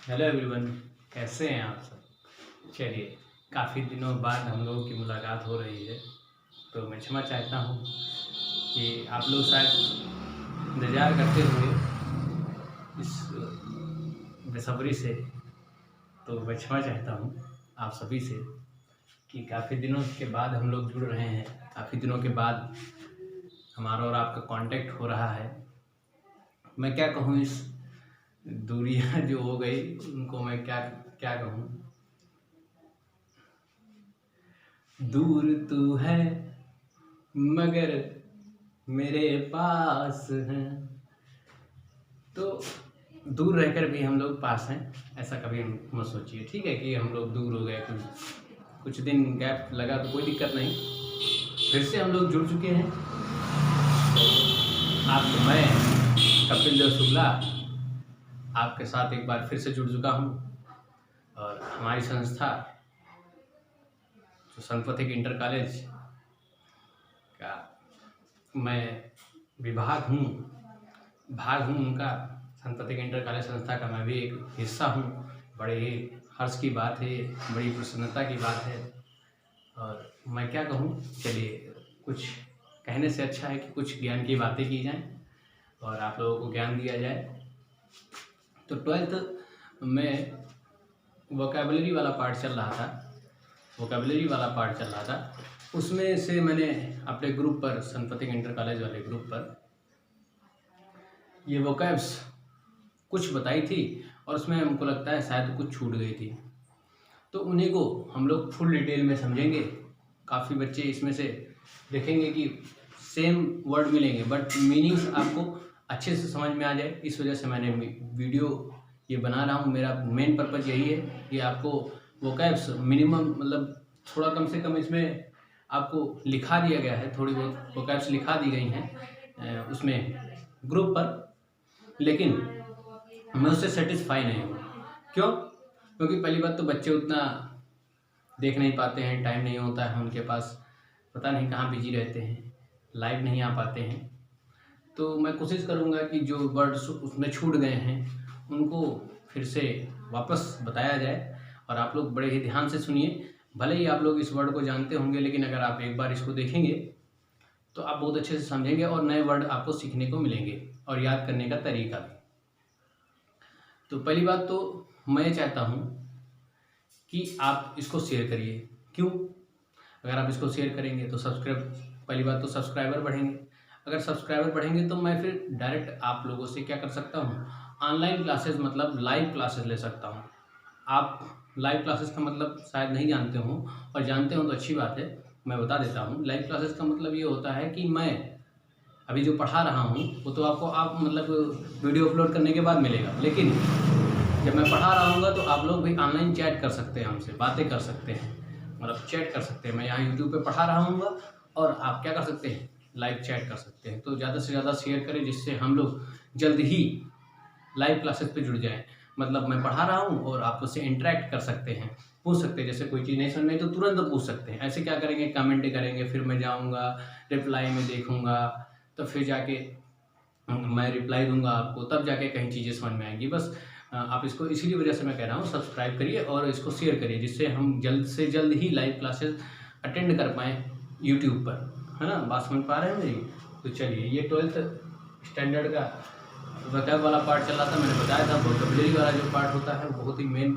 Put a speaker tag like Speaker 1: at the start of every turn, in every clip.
Speaker 1: Hello everyone, कैसे हैं आप सब। चलिए, काफ़ी दिनों बाद हम लोगों की मुलाकात हो रही है, तो मैं क्षमा चाहता हूँ कि आप लोग शायद इंतज़ार करते हुए इस बेसब्री से। तो मैं क्षमा चाहता हूँ आप सभी से कि काफ़ी दिनों के बाद हम लोग जुड़ रहे हैं, काफ़ी दिनों के बाद हमारा और आपका कांटेक्ट हो रहा है। मैं क्या कहूँ, इस दूरियां जो हो गई उनको मैं क्या क्या कहूँ। दूर तू है मगर मेरे पास है, तो दूर रहकर भी हम लोग पास हैं, ऐसा कभी मत सोचिए। ठीक है कि हम लोग दूर हो गए, कुछ दिन गैप लगा तो कोई दिक्कत नहीं, फिर से हम लोग जुड़ चुके हैं। तो आपको मैं कपिल देव शुक्ला आपके साथ एक बार फिर से जुड़ चुका हूँ। और हमारी संस्था जो संत पथिक इंटर कॉलेज का मैं भाग हूँ उनका। संत पथिक इंटर कॉलेज संस्था का मैं भी एक हिस्सा हूँ। बड़े ही हर्ष की बात है, बड़ी प्रसन्नता की बात है। और मैं क्या कहूँ, चलिए, कुछ कहने से अच्छा है कि कुछ ज्ञान की बातें की जाएं और आप लोगों को ज्ञान दिया जाए। तो 12th में वोकैबुलरी वाला पार्ट चल रहा था, उसमें से मैंने अपने ग्रुप पर, संत पथिक इंटर कॉलेज वाले ग्रुप पर, ये वोकैब्स कुछ बताई थी और उसमें हमको लगता है शायद कुछ छूट गई थी। तो उन्हीं को हम लोग फुल डिटेल में समझेंगे। काफ़ी बच्चे इसमें से देखेंगे कि सेम वर्ड मिलेंगे बट मीनिंग्स आपको अच्छे से समझ में आ जाए। इस वजह से मैंने वीडियो ये बना रहा हूँ। मेरा मेन पर्पज़ यही है कि आपको वोकैब्स मिनिमम, मतलब थोड़ा कम से कम इसमें आपको लिखा दिया गया है, थोड़ी बहुत वोकैब्स लिखा दी गई हैं उसमें ग्रुप पर, लेकिन मैं उससे सेटिस्फाई नहीं हूँ। क्यों? क्योंकि पहली बात तो बच्चे उतना देख नहीं पाते हैं, टाइम नहीं होता है उनके पास, पता नहीं कहाँ बिजी रहते हैं, लाइव नहीं आ पाते हैं। तो मैं कोशिश करूँगा कि जो वर्ड्स उसमें छूट गए हैं उनको फिर से वापस बताया जाए। और आप लोग बड़े ही ध्यान से सुनिए। भले ही आप लोग इस वर्ड को जानते होंगे, लेकिन अगर आप एक बार इसको देखेंगे तो आप बहुत अच्छे से समझेंगे और नए वर्ड आपको सीखने को मिलेंगे और याद करने का तरीका भी। तो पहली बात तो मैं ये चाहता हूँ कि आप इसको शेयर करिए। क्यों? अगर आप इसको शेयर करेंगे तो पहली बात तो सब्सक्राइबर बढ़ेंगे। अगर सब्सक्राइबर बढ़ेंगे तो मैं फिर डायरेक्ट आप लोगों से क्या कर सकता हूँ, ऑनलाइन क्लासेस, मतलब लाइव क्लासेस ले सकता हूँ। आप लाइव क्लासेस का मतलब शायद नहीं जानते हो, और जानते हो तो अच्छी बात है, मैं बता देता हूँ। लाइव क्लासेस का मतलब ये होता है कि मैं अभी जो पढ़ा रहा हूँ वो तो आपको मतलब वीडियो अपलोड करने के बाद मिलेगा, लेकिन जब मैं पढ़ा रहा हूँगा तो आप लोग भी ऑनलाइन चैट कर सकते हैं, हमसे बातें कर सकते हैं, मतलब चैट कर सकते हैं। मैं यहाँ यूट्यूब पे पढ़ा रहा हूँ और आप क्या कर सकते हैं, लाइव चैट कर सकते हैं। तो ज़्यादा से ज़्यादा शेयर करें जिससे हम लोग जल्द ही लाइव क्लासेस पे जुड़ जाएं। मतलब मैं पढ़ा रहा हूँ और आप उससे इंटरेक्ट कर सकते हैं, पूछ सकते हैं। जैसे कोई चीज़ नहीं समझ में आई तो तुरंत पूछ सकते हैं। ऐसे क्या करेंगे, कमेंट करेंगे, फिर मैं जाऊँगा रिप्लाई में देखूँगा, तो फिर जाके मैं रिप्लाई दूंगा आपको, तब जाके कहीं चीज़ें समझ में आएंगी। बस आप इसको, इसीलिए वजह से मैं कह रहा हूँ, सब्सक्राइब करिए और इसको शेयर करिए जिससे हम जल्द से जल्द ही लाइव क्लासेस अटेंड कर पाएँ यूट्यूब पर, है ना। बात समझ पा रहे हैं मेरी? तो चलिए, ये 12th स्टैंडर्ड का वोकैब वाला पार्ट चल रहा था। मैंने बताया था वोकैबुलरी वाला जो पार्ट होता है वो बहुत ही मेन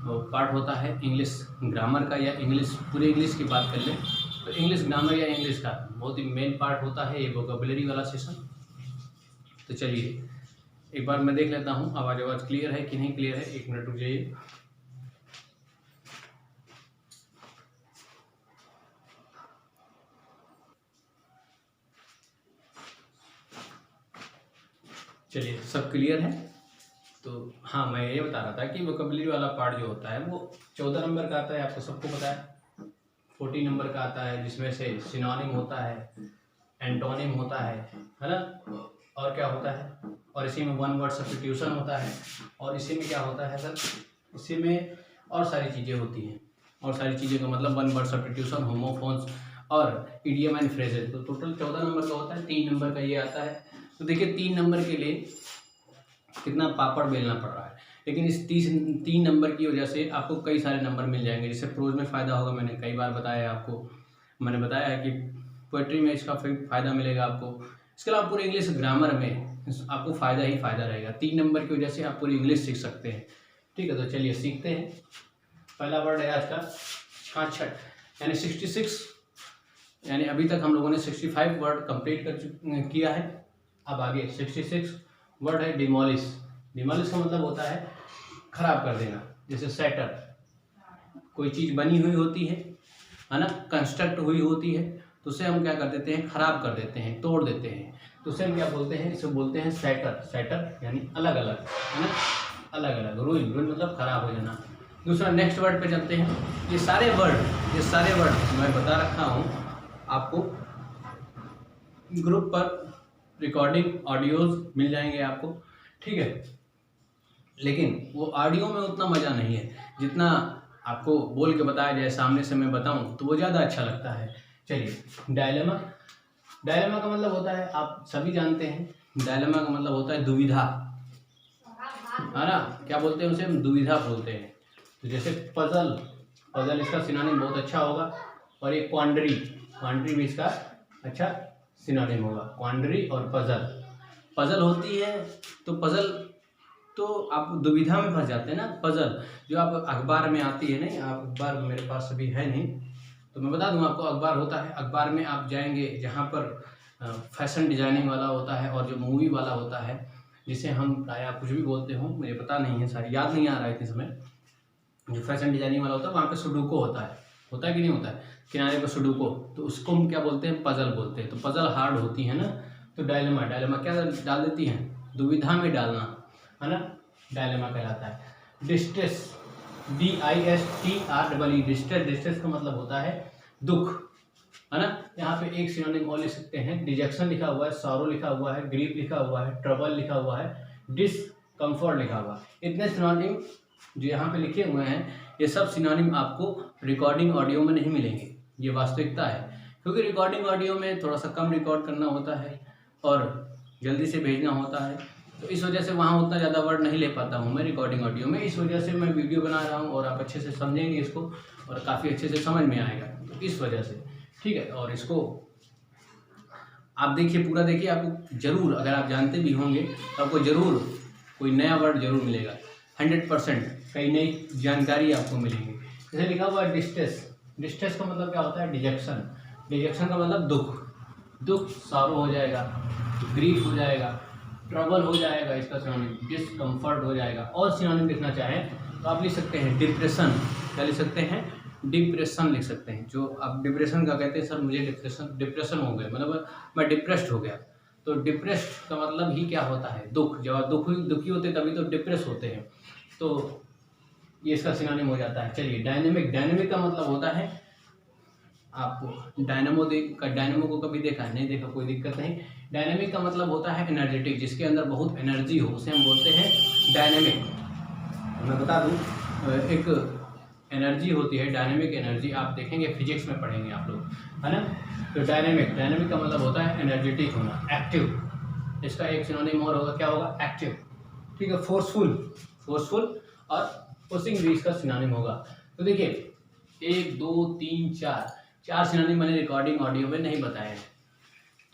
Speaker 1: पार्ट होता है इंग्लिश ग्रामर का, या इंग्लिश, पूरे इंग्लिश की बात कर लें तो इंग्लिश ग्रामर या इंग्लिश का बहुत ही मेन पार्ट होता है ये वोकैबुलरी वाला सेशन। तो चलिए, एक बार मैं देख लेता हूँ आवाज़ क्लियर है कि नहीं क्लियर है। 1 मिनट रुक जाइए। चलिए, सब क्लियर है। तो हाँ, मैं ये बता रहा था कि वोकैबुलरी वाला पार्ट जो होता है वो 14 नंबर का आता है, आपको सबको पता है। 14 नंबर का आता है जिसमें से सिनोनिम होता है, एंटोनिम होता है ना, और क्या होता है, और इसी में वन वर्ड सब्स्टिट्यूशन होता है, और इसी में क्या होता है सर, इसी में और सारी चीज़ें होती हैं। और सारी चीज़ें का मतलब वन वर्ड सब्स्टिट्यूशन, होमोफोन्स और इडियम एंड फ्रेजेस। तो टोटल 14 नंबर का होता है। 3 नंबर का ये आता है। तो देखिए, 3 नंबर के लिए कितना पापड़ बेलना पड़ रहा है, लेकिन इस 3 नंबर की वजह से आपको कई सारे नंबर मिल जाएंगे। जैसे प्रोज में फ़ायदा होगा, मैंने कई बार बताया है आपको, मैंने बताया है कि पोएट्री में इसका फ़ायदा मिलेगा आपको। इसके अलावा पूरे इंग्लिश ग्रामर में आपको फ़ायदा ही फ़ायदा रहेगा। 3 नंबर की वजह से आप पूरी इंग्लिश सीख सकते हैं। ठीक है, तो चलिए सीखते हैं। पहला वर्ड है आज का 66 यानी 66, यानी अभी तक हम लोगों ने 65 वर्ड कंप्लीट किया है। अब आगे 66 वर्ड है डिमोलिश। डिमोलिश का मतलब होता है खराब कर देना। जैसे सेटर, कोई चीज़ बनी हुई होती है ना, कंस्ट्रक्ट हुई होती है, तो उसे हम क्या कर देते हैं, खराब कर देते हैं, तोड़ देते हैं, तो उसे हम क्या बोलते हैं, इसे बोलते हैं सेटर। सेटर यानी अलग अलग, है ना, अलग अलग। रूइन, रूइन मतलब खराब हो जाना। दूसरा नेक्स्ट वर्ड पे चलते हैं। ये सारे वर्ड मैं बता रखा हूँ आपको, ग्रुप पर रिकॉर्डिंग ऑडियोज मिल जाएंगे आपको। ठीक है, लेकिन वो ऑडियो में उतना मज़ा नहीं है जितना आपको बोल के बताया जाए, सामने से मैं बताऊं तो वो ज़्यादा अच्छा लगता है। चलिए, डायलेमा। डायलेमा का मतलब होता है, आप सभी जानते हैं, डायलेमा का मतलब होता है दुविधा, है ना। क्या बोलते हैं उसे, हम दुविधा बोलते हैं। तो जैसे पजल, पजल इसका सिनोनिम बहुत अच्छा होगा। और ये क्वांडरी, क्वांडरी भी इसका अच्छा सिनोनिम होगा। क्वांडरी और पजल, पजल होती है तो पजल, तो आप दुविधा में फंस जाते हैं ना। पजल जो आप अखबार में आती है, नहीं अखबार मेरे पास अभी है नहीं, तो मैं बता दूं आपको, अखबार होता है, अखबार में आप जाएंगे जहाँ पर फैशन डिजाइनिंग वाला होता है और जो मूवी वाला होता है, जिसे हम प्रायः कुछ भी बोलते हो, मुझे पता नहीं है, शायद याद नहीं आ रहा है इस समय। जो फैशन डिजाइनिंग वाला होता है वहाँ पे सुडोको होता है कि नहीं होता है, किनारे पर सुडोको, तो उसको हम क्या बोलते हैं, पजल बोलते हैं। तो पजल हार्ड होती है ना। तो डायलेमा, डायलेमा क्या डाल देती है, दुविधा में डालना, है ना, डायलेमा कहलाता है। डिस्ट्रेस, DISTREE, डिस्ट्रेस, डिस्ट्रेस का मतलब होता है दुख, है ना। यहाँ पे एक सिनोनिम और लिख सकते हैं, डिजेक्शन लिखा हुआ है, सॉरो लिखा हुआ है, ग्रीफ लिखा हुआ है, ट्रबल लिखा हुआ है, डिसकम्फर्ट लिखा हुआ है। इतने सिनोनिम जो यहाँ पे लिखे हुए हैं, ये सब सिनोनिम आपको रिकॉर्डिंग ऑडियो में नहीं मिलेंगे। ये वास्तविकता है, क्योंकि रिकॉर्डिंग ऑडियो में थोड़ा सा कम रिकॉर्ड करना होता है और जल्दी से भेजना होता है, तो इस वजह से वहाँ उतना ज़्यादा वर्ड नहीं ले पाता हूँ मैं रिकॉर्डिंग ऑडियो में। इस वजह से मैं वीडियो बना रहा हूँ और आप अच्छे से समझेंगे इसको और काफ़ी अच्छे से समझ में आएगा, तो इस वजह से। ठीक है, और इसको आप देखिए, पूरा देखिए, आपको ज़रूर, अगर आप जानते भी होंगे तो आपको ज़रूर कोई नया वर्ड जरूर मिलेगा। 100% कई नई जानकारी आपको मिलेंगी। जैसे लिखा हुआ है डिस्ट्रेस, डिस्ट्रेस का मतलब क्या होता है, डिजेक्शन, डिजेक्शन का मतलब दुख, दुख सॉरो हो जाएगा, ग्रीफ हो जाएगा, ट्रबल हो जाएगा, इसका सिनोनिम डिसकम्फर्ट हो जाएगा। और सिनोनिम लिखना चाहें तो आप लिख सकते हैं डिप्रेशन। क्या लिख सकते हैं, डिप्रेशन लिख सकते हैं। जो आप डिप्रेशन का कहते हैं, सर मुझे डिप्रेशन हो गया, मतलब मैं डिप्रेस्ड हो गया, तो डिप्रेस्ड का मतलब ही क्या होता है, दुख। जब आप दुखी होते तभी तो डिप्रेस होते हैं, तो ये इसका सिनोनिम हो जाता है। चलिए, डायनेमिक, डायनेमिक का मतलब होता है, आपको डायनेमो को कभी देखा है, नहीं देखा, कोई दिक्कत नहीं। डायनेमिक का मतलब होता है एनर्जेटिक, जिसके अंदर बहुत एनर्जी हो, उसे हम बोलते हैं डायनेमिक। मैं बता दूं, एक एनर्जी होती है डायनेमिक एनर्जी, आप देखेंगे फिजिक्स में पढ़ेंगे आप लोग, है ना। तो डायनेमिक, डायनेमिक का मतलब होता है एनर्जेटिक होना, एक्टिव। इसका एक सिनोनिम और होगा, क्या होगा, एक्टिव। ठीक है, फोर्सफुल, फोर्सफुल और पुशिंग भी इसका सिनोनिम होगा। तो देखिए, 1 2 3 4 सिनोनिम मैंने रिकॉर्डिंग ऑडियो में नहीं बताए हैं।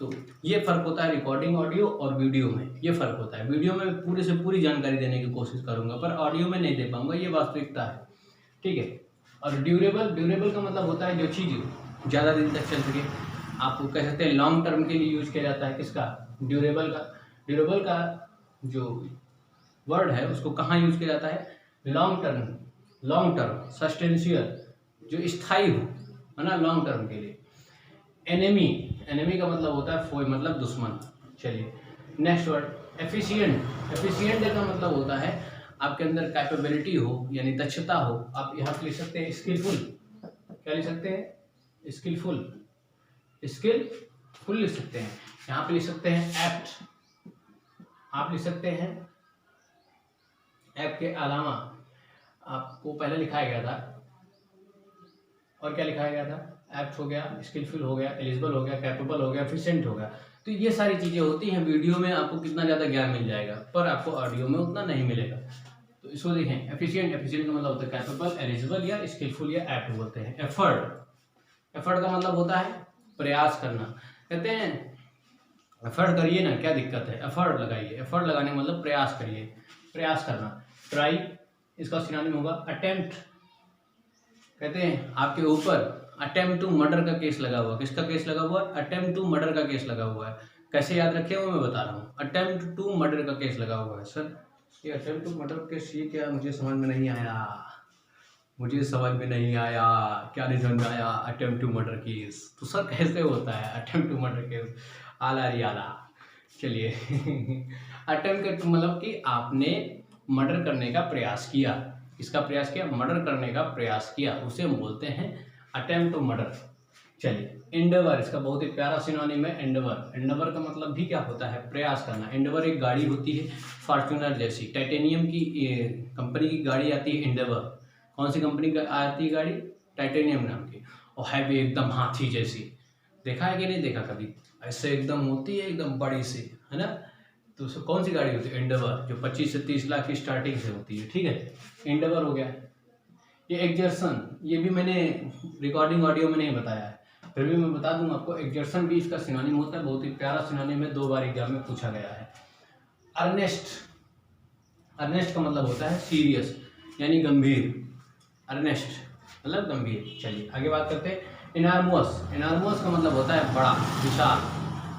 Speaker 1: तो ये फ़र्क होता है रिकॉर्डिंग ऑडियो और वीडियो में, ये फ़र्क होता है। वीडियो में पूरे से पूरी जानकारी देने की कोशिश करूंगा, पर ऑडियो में नहीं दे पाऊंगा, ये वास्तविकता है। ठीक है, और ड्यूरेबल, ड्यूरेबल का मतलब होता है जो चीज़ ज़्यादा दिन तक चल सके। आप कह सकते हैं लॉन्ग टर्म के लिए यूज किया जाता है, किसका, ड्यूरेबल का। ड्यूरेबल का जो वर्ड है उसको कहाँ यूज किया जाता है, लॉन्ग टर्म, लॉन्ग टर्म, सस्टेंशियल, जो स्थायी हो, है ना, लॉन्ग टर्म के लिए। एनिमी, एनिमी का मतलब होता है फोई, मतलब दुश्मन। चलिए, नेक्स्ट वर्ड एफिशिएंट, एफिशिएंट का मतलब होता है आपके अंदर कैपेबिलिटी हो, यानी दक्षता हो। आप यहाँ पे लिख सकते हैं स्किलफुल, क्या लिख सकते हैं, स्किलफुल, स्किलफुल लिख सकते हैं। यहाँ पे लिख सकते हैं एप्ट, आप लिख सकते हैं। एप के अलावा आपको पहले लिखाया गया था, और क्या लिखाया गया था, एप्ट हो गया, स्किलफुल हो गया, एलिजिबल हो गया, कैपेबल हो गया, एफिशिएंट हो गया। तो ये सारी चीज़ें होती हैं। वीडियो में आपको कितना ज़्यादा ज्ञान मिल जाएगा, पर आपको ऑडियो में उतना नहीं मिलेगा। तो इसको देखें, एफिशिएंट, एफिशिएंट का मतलब होता है कैपेबल, एलिजिबल या स्किलफुल या एप्ट बोलते हैं। एफर्ट, एफर्ट का मतलब होता है प्रयास करना। कहते हैं एफर्ट करिए ना, क्या दिक्कत है, एफर्ट लगाइए। एफर्ट लगाने का मतलब प्रयास करिए, प्रयास करना। ट्राई, इसका सिनोनिम होगा अटेम्प्ट। कहते हैं आपके ऊपर अटेम्प्ट टू मर्डर का केस लगा हुआ। किसका केस लगा हुआ है? अटेम्प्ट टू मर्डर का केस लगा हुआ है। कैसे याद रखे वो मैं बता रहा हूँ। अटेम्प्ट टू मर्डर का केस लगा हुआ है। सर ये अटेम्प्ट टू मर्डर केस ये क्या, मुझे समझ में नहीं आया, मुझे समझ में नहीं आया, क्या नहीं समझ में आया। अटेम्प्ट टू मर्डर केस तो सर कैसे होता है अटेम्प्ट टू मर्डर केस? आला री आला, चलिए अटेम्प्ट मतलब कि आपने मर्डर करने का प्रयास किया। इसका प्रयास किया, मर्डर करने का प्रयास किया, उसे हम बोलते हैं अटेम्प्ट टू मर्डर। चलिए एंडेवर, इसका बहुत ही प्यारा सिनोनिम है एंडेवर। एंडेवर का मतलब भी क्या होता है? प्रयास करना। एंडेवर एक गाड़ी होती है फॉर्च्यूनर जैसी, टाइटेनियम की कंपनी की गाड़ी आती है एंडेवर। कौन सी कंपनी का आती है गाड़ी? टाइटेनियम नाम की, और हैवी एकदम हाथी जैसी। देखा है कि नहीं देखा कभी? ऐसे एकदम होती है, एकदम बड़ी सी, है ना। तो उसको कौन सी गाड़ी होती है? एंडेवर, जो 25 से 30 लाख की स्टार्टिंग से होती है, ठीक है। एंडेवर हो गया। ये एक्जर्सन, ये भी मैंने रिकॉर्डिंग ऑडियो में नहीं बताया है, फिर भी मैं बता दूं आपको। एक्जर्सन भी इसका सिनोनिम होता है, बहुत ही प्यारा सिनोनिम है, 2 बार एग्जाम में पूछा गया है। अर्नेस्ट, अर्नेस्ट का मतलब होता है सीरियस यानी गंभीर। अर्नेस्ट मतलब गंभीर। चलिए आगे बात करते हैं। इनार्मोस, इनार्मोस का मतलब होता है बड़ा, विशाल,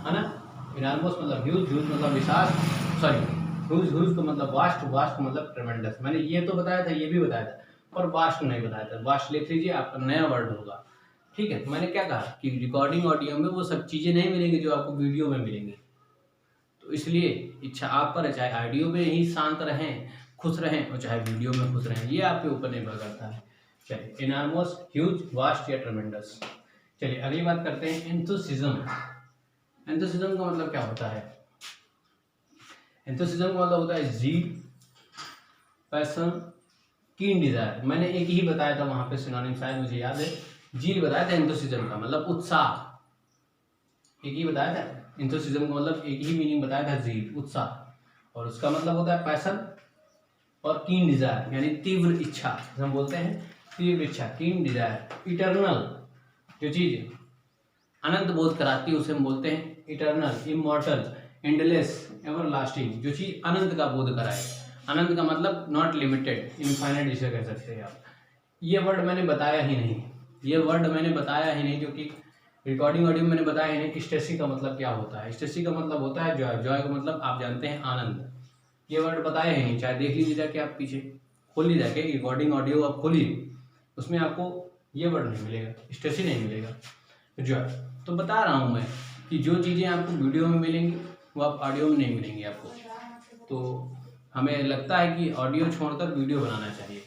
Speaker 1: है ना। इनार्मोस मतलब ह्यूज, ह्यूज मतलब विशाल, सॉरी ह्यूज, ह्यूज का मतलब वास्ट, वास्ट का मतलब ट्रेमेंडस। मैंने ये तो बताया था, ये भी बताया था, पर वास्ट नहीं बताया था। वास्ट लिख लीजिए, आपका नया वर्ड होगा, ठीक है। मैंने क्या कहा कि रिकॉर्डिंग ऑडियो में वो सब चीज़ें नहीं मिलेंगी जो आपको वीडियो में मिलेंगी। तो इसलिए इच्छा आप पर है, चाहे ऑडियो में ही शांत रहें, खुश रहें, और चाहे वीडियो में खुश रहें, ये आपके ऊपर निर्भर करता है। चलिए इनार्मोस, ह्यूज, वास्ट या ट्रेमेंडस। चलिए अगली बात करते हैं एंथुसिज्म। एंथुसिज्म का मतलब क्या होता है? एंथुसिज्म का मतलब होता है जील, पैशन, कीन डिजायर। मैंने एक ही बताया था वहां पे सिनोनिम, शायद मुझे याद है, जील बताया था एंथुसिज्म का मतलब उत्साह, एक ही बताया था। एंथुसिज्म का मतलब एक ही मीनिंग बताया था, जील, उत्साह, और उसका मतलब होता है पैशन और कीन डिजायर यानी तीव्र इच्छा, हम बोलते हैं तीव्र इच्छा, कीन डिजायर। इटर्नल, जो चीज अनंत बोध कराती है उसे हम बोलते हैं इटर्नल, इमॉर्टल, एंडलेस, एवरलास्टिंग, जो चीज अनंत का बोध कराए। अनंत का मतलब नॉट लिमिटेड, इनफाइनाइट जिसे कह सकते हैं आप। ये वर्ड मैंने बताया ही नहीं, ये वर्ड मैंने बताया ही नहीं, क्योंकि रिकॉर्डिंग ऑडियो मैंने बताया ही नहीं। स्टेसी का मतलब क्या होता है? स्टेसी का मतलब होता है जॉय, जॉय का मतलब आप जानते हैं आनंद। ये वर्ड बताया ही नहीं, चाहे देख लीजिए जाके, आप पीछे खोलिए जाके रिकॉर्डिंग ऑडियो आप खोलिए, उसमें आपको ये वर्ड नहीं मिलेगा, स्टेसी नहीं मिलेगा, जॉय। तो बता रहा हूँ मैं कि जो चीज़ें आपको वीडियो में मिलेंगी वो आप ऑडियो में नहीं मिलेंगी आपको। तो हमें लगता है कि ऑडियो छोड़कर वीडियो बनाना चाहिए,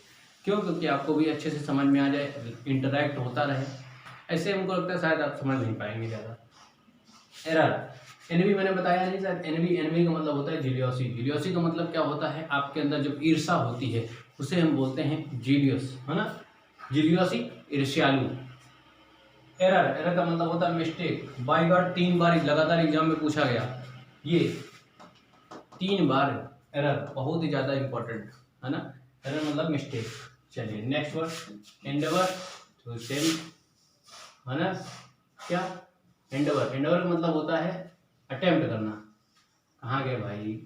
Speaker 1: क्यों? क्योंकि आपको भी अच्छे से समझ में आ जाए, इंटरैक्ट होता रहे। ऐसे हमको लगता है शायद आप समझ नहीं पाएंगे ज़्यादा। एरर, एनवी मैंने बताया नहीं सर। एनवी, एनवी का मतलब होता है जीलियोसी। जीलियोसी का मतलब क्या होता है? आपके अंदर जब ईर्षा होती है उसे हम बोलते हैं जीलियोस, है ना। जीलियोसी, ईर्ष्यालु। एरर, एरर का मतलब होता है मिस्टेक। बाय गॉड 3 बार लगातार एग्जाम में पूछा गया, ये 3 बार एरर, बहुत ही ज़्यादा इंपॉर्टेंट, है ना। एरर मतलब मिस्टेक। चलिए नेक्स्ट वर्ड एंडेवर, तो सेम, है ना। क्या? एंडेवर, एंडेवर का मतलब होता है अटेम्प्ट करना। कहाँ गए भाई?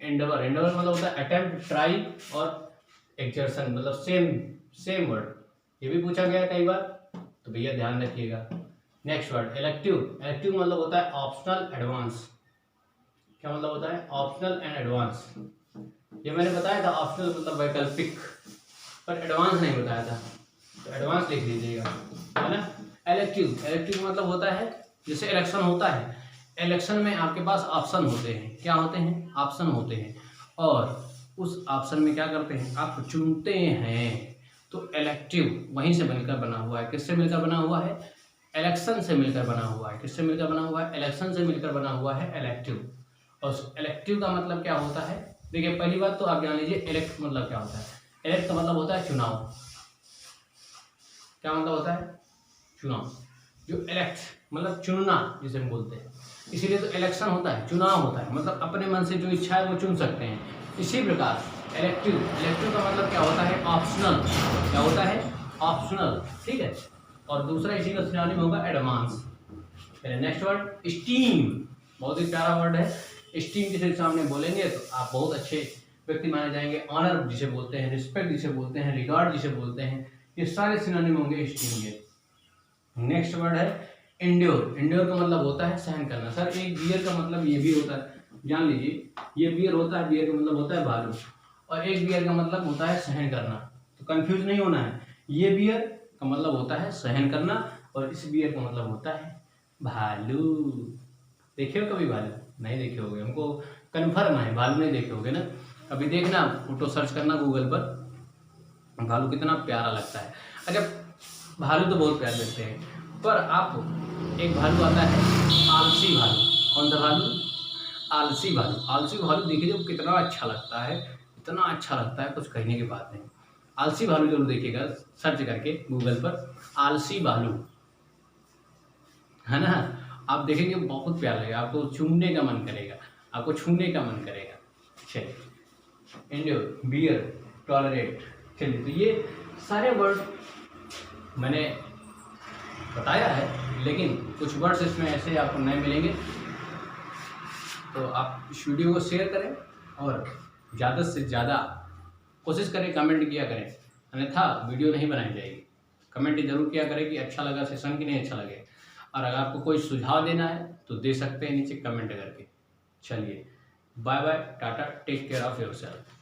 Speaker 1: एंडेवर, एंडेवर का मतलब होता है अटेम्प्ट, ट्राई और एक्सर्शन, मतलब सेम सेम वर्ड, ये भी पूछा गया कई बार, तो भैया ध्यान रखिएगा। नेक्स्ट वर्ड इलेक्टिव, इलेक्टिव मतलब होता है ऑप्शनल एडवांस। क्या मतलब होता है? Optional and advance. ये मैंने बताया था, ऑप्शनल मतलब वैकल्पिक, पर एडवांस नहीं बताया था, तो एडवांस लिख लीजिएगा, है ना। इलेक्टिव, इलेक्टिव मतलब होता है जैसे इलेक्शन होता है, इलेक्शन में आपके पास ऑप्शन होते हैं। क्या होते हैं? ऑप्शन होते हैं, और उस ऑप्शन में क्या करते हैं? आप चुनते हैं। तो इलेक्टिव वहीं से मिलकर बना हुआ है। किससे मिलकर बना हुआ है? इलेक्शन से मिलकर बना हुआ है। किससे मिलकर बना हुआ है? इलेक्शन से मिलकर बना हुआ है इलेक्टिव। और इलेक्टिव का मतलब क्या होता है? देखिए पहली बात तो आप जान लीजिए इलेक्ट मतलब क्या होता है। इलेक्ट का मतलब होता है चुनाव। क्या मतलब होता है? चुनाव। जो इलेक्ट मतलब चुनना जिसे हम बोलते हैं, इसीलिए तो इलेक्शन होता है, चुनाव होता है, मतलब अपने मन से जो इच्छा है वो चुन सकते हैं। इसी प्रकार इलेक्टिव, इलेक्टिव का मतलब क्या होता है? ऑप्शनल। क्या होता है? ऑप्शनल, ठीक है। और दूसरा इसी का सिनोनिम होगा एडवांस। नेक्स्ट वर्ड स्टीम, बहुत ही प्यारा वर्ड है। स्टीम किसी के सामने बोलेंगे तो आप बहुत अच्छे व्यक्ति माने जाएंगे। ऑनर जिसे बोलते हैं, रिस्पेक्ट जिसे बोलते हैं, रिगार्ड जिसे बोलते हैं, ये सारे सिनोनिम होंगे स्टीम के। नेक्स्ट वर्ड है एंड्योर। एंड्योर का मतलब होता है सहन करना। सर एक बियर का मतलब ये भी होता है, जान लीजिए, ये बियर होता है, बियर का मतलब होता है भालू, और एक बियर का मतलब होता है सहन करना। तो कंफ्यूज नहीं होना है, ये बियर का मतलब होता है सहन करना और इस बियर का मतलब होता है भालू। देखे हो कभी भालू? नहीं देखे होगे, हमको कन्फर्म है भालू नहीं देखे होगे ना। अभी देखना, फोटो सर्च करना गूगल पर, भालू कितना प्यारा लगता है। अच्छा, भालू तो बहुत प्यारे लगते हैं, पर आप एक भालू आता है आलसी भालू। कौन सा भालू? आलसी भालू। आलसी भालू देखिए जब कितना अच्छा लगता है, इतना अच्छा लगता है, कुछ कहने की बात नहीं। आलसी भालू जरूर देखिएगा सर्च करके गूगल पर, आलसी भालू, है ना। आप देखेंगे बहुत प्यारा लगेगा, आपको छूने का मन करेगा, आपको छूने का मन करेगा। चलिए, एंड्योर, बियर, टॉलरेट। चलिए, तो ये सारे वर्ड मैंने बताया है, लेकिन कुछ वर्ड्स इसमें ऐसे आपको नए मिलेंगे। तो आप इस वीडियो को शेयर करें और ज़्यादा से ज़्यादा कोशिश करें कमेंट किया करें, अन्यथा वीडियो नहीं बनाई जाएगी। कमेंट जरूर किया करें कि अच्छा लगा सेशन कि नहीं अच्छा लगे। और अगर आपको कोई सुझाव देना है तो दे सकते हैं नीचे कमेंट करके। चलिए, bye bye, tata, take care of yourself.